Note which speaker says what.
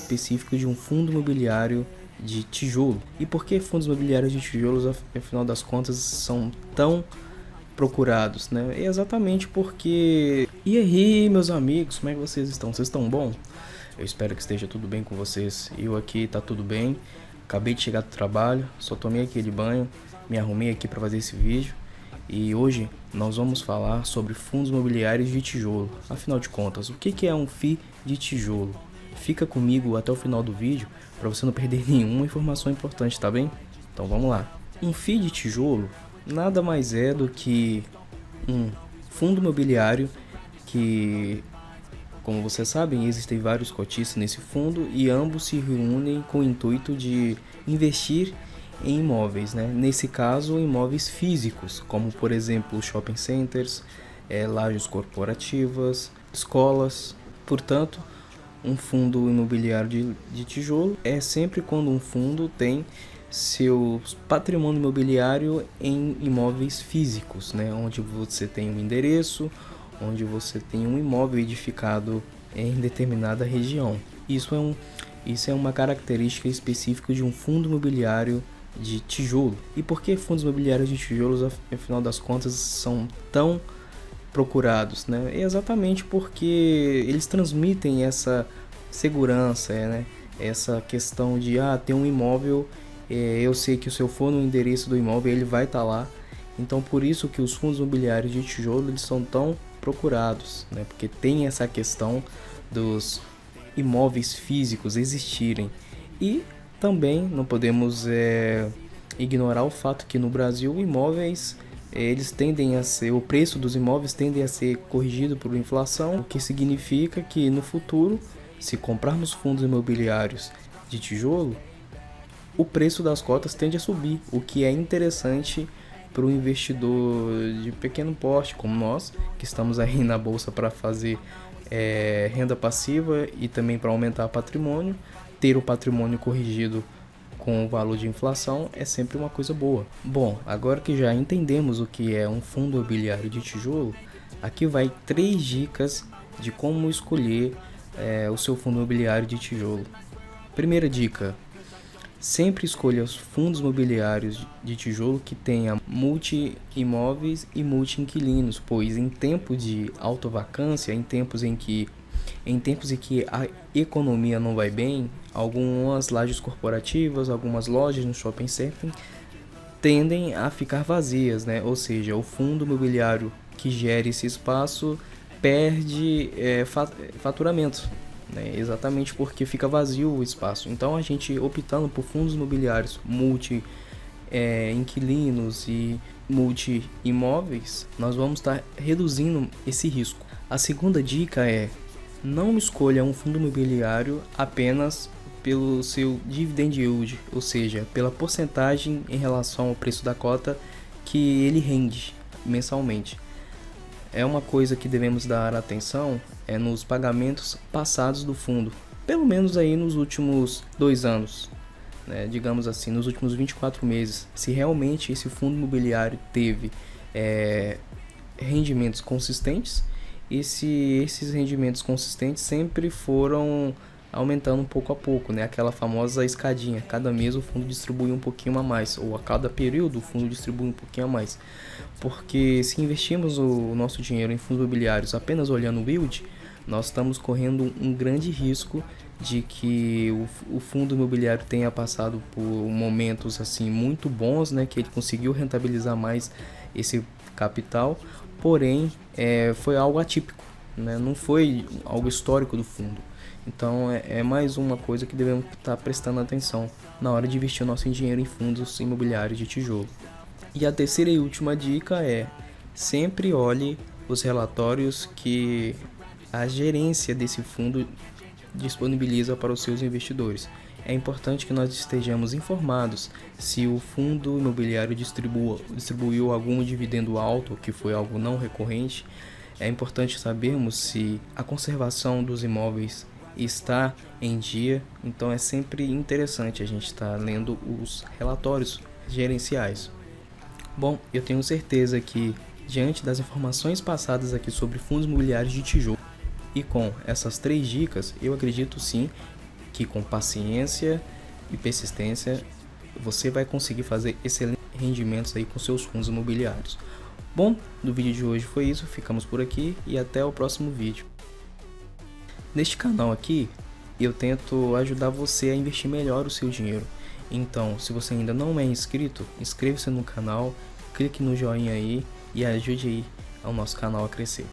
Speaker 1: específico de um fundo imobiliário de tijolo. E por que fundos imobiliários de tijolos, afinal das contas, são tão procurados, né? É exatamente porque... E aí, meus amigos, como é que vocês estão? Vocês estão bom? Eu espero que esteja tudo bem com vocês. Eu aqui tá tudo bem. Acabei de chegar do trabalho, só tomei aquele banho, me arrumei aqui para fazer esse vídeo. E hoje nós vamos falar sobre fundos imobiliários de tijolo. Afinal de contas, o que é um FII de tijolo? Fica comigo até o final do vídeo para você não perder nenhuma informação importante, tá bem? Então vamos lá. Um FII de tijolo nada mais é do que um fundo imobiliário que, como vocês sabem, existem vários cotistas nesse fundo e ambos se reúnem com o intuito de investir em imóveis, né? Nesse caso, imóveis físicos, como por exemplo shopping centers, lajes corporativas, escolas. Portanto, um fundo imobiliário de tijolo é sempre quando um fundo tem seu patrimônio imobiliário em imóveis físicos, né? Onde você tem um endereço, onde você tem um imóvel edificado em determinada região. Isso é uma característica específica de um fundo imobiliário de tijolo. E por que fundos imobiliários de tijolos, afinal das contas, são tão procurados, né? É exatamente porque eles transmitem essa segurança, né? Essa questão de ter um imóvel, eu sei que se eu for no endereço do imóvel ele vai estar lá. Então por isso que os fundos imobiliários de tijolo eles são tão procurados, né? Porque tem essa questão dos imóveis físicos existirem. E também não podemos ignorar o fato que no Brasil imóveis eles tendem a ser, o preço dos imóveis tende a ser corrigido por inflação, o que significa que no futuro, se comprarmos fundos imobiliários de tijolo, o preço das cotas tende a subir, o que é interessante para o investidor de pequeno porte como nós, que estamos aí na bolsa para fazer renda passiva e também para aumentar patrimônio. Ter o patrimônio corrigido com o valor de inflação é sempre uma coisa boa. Bom, agora que já entendemos o que é um fundo imobiliário de tijolo, aqui vai 3 dicas de como escolher o seu fundo imobiliário de tijolo. Primeira dica: sempre escolha os fundos imobiliários de tijolo que tenha multi-imóveis e multi-inquilinos, pois em tempo de autovacância, em tempos em que a economia não vai bem, algumas lajes corporativas, algumas lojas no shopping center tendem a ficar vazias, né? Ou seja, o fundo imobiliário que gere esse espaço perde faturamento, né? Exatamente porque fica vazio o espaço. Então a gente optando por fundos imobiliários inquilinos e multi-imóveis, nós vamos estar reduzindo esse risco. A segunda dica é: não escolha um fundo imobiliário apenas pelo seu dividend yield, ou seja, pela porcentagem em relação ao preço da cota que ele rende mensalmente. É uma coisa que devemos dar atenção nos pagamentos passados do fundo, pelo menos aí nos últimos 2 anos, né? Digamos assim, nos últimos 24 meses, se realmente esse fundo imobiliário teve rendimentos consistentes. E se esses rendimentos consistentes sempre foram aumentando pouco a pouco, né? Aquela famosa escadinha, cada mês o fundo distribui um pouquinho a mais, ou a cada período o fundo distribui um pouquinho a mais. Porque se investirmos o nosso dinheiro em fundos imobiliários apenas olhando o yield, nós estamos correndo um grande risco de que o fundo imobiliário tenha passado por momentos assim muito bons, né? Que ele conseguiu rentabilizar mais esse capital, porém foi algo atípico, né? Não foi algo histórico do fundo. Então é mais uma coisa que devemos estar prestando atenção na hora de investir o nosso dinheiro em fundos imobiliários de tijolo. E a terceira e última dica é: sempre olhe os relatórios que a gerência desse fundo disponibiliza para os seus investidores. É importante que nós estejamos informados se o fundo imobiliário distribuiu algum dividendo alto, que foi algo não recorrente. É importante sabermos se a conservação dos imóveis está em dia. Então é sempre interessante a gente estar lendo os relatórios gerenciais. Bom, eu tenho certeza que, diante das informações passadas aqui sobre fundos imobiliários de tijolo e com essas 3 dicas, eu acredito sim que com paciência e persistência você vai conseguir fazer excelentes rendimentos aí com seus fundos imobiliários. Bom, no vídeo de hoje foi isso, ficamos por aqui e até o próximo vídeo. Neste canal aqui, eu tento ajudar você a investir melhor o seu dinheiro. Então, se você ainda não é inscrito, inscreva-se no canal, clique no joinha aí e ajude aí ao nosso canal a crescer.